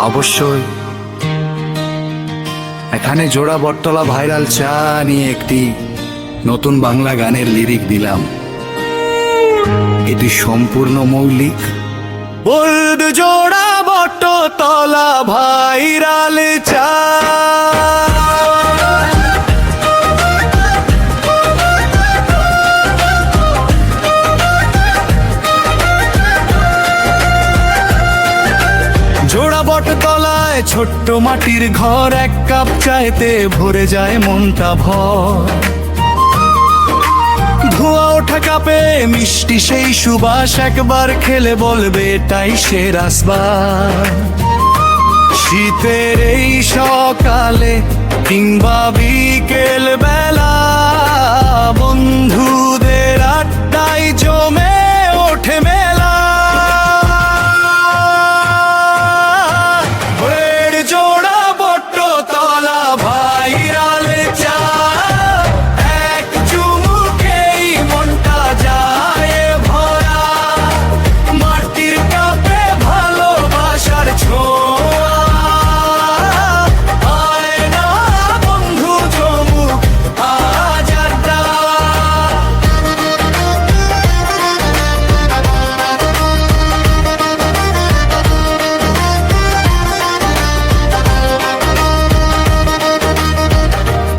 অবশ্যই এখানে জোড়া বটতলা ভাইরাল চা নিয়ে একটি নতুন বাংলা গানের লিরিক দিলাম। এটি সম্পূর্ণ মৌলিক। বলদ জোড়া বটতলা ভাইরাল চা, জোড়া বটতলায় ছোট্ট মাটির ঘর, এক কাপ চাইতে ভরে যায় মনটা ভর। ধোঁয়া ওঠা কাপে মিষ্টি সেই সুবাস, একবার খেলে বলবে এটাই সেরা স্বাদ। শীতের এই সকালে কিংবা বিকেল বেলা, বন্ধুদের আড্ডায় জমে ওঠে মেলা। জোড়া বটতলা ভাইরাল চা, এক চুমুকেই মনটা যায় ভরা। মাটির কাপে ভালোবাসার ছোঁয়া, আয় না বন্ধু জমুক আজ আড্ডা।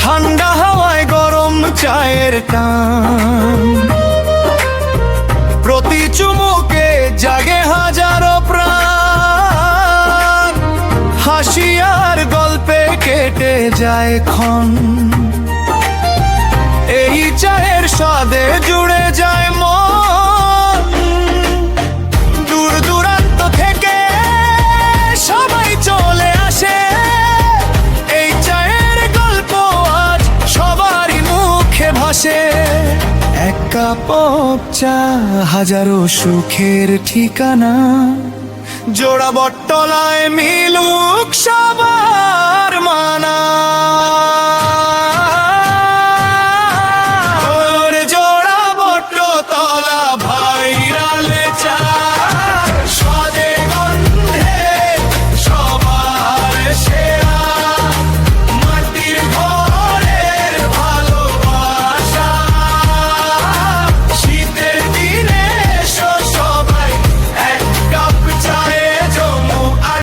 ঠান্ডা হাওয়ায় গরম চায়ের টান, প্রতি চুমুকে জাগে হাজারো প্রাণ। হাসি আর গল্পে কেটে যায় ক্ষণ, এই চায়ের স্বাদে জুড়ে যায় মন। দূর দূরান্ত থেকে সবাই চলে আসে, এই চায়ের গল্প আজ সবারই মুখে ভাসে। এক কাপ চা হাজারো সুখের ঠিকানা, জোড়া বটতলায় মিলুক সবার মানা।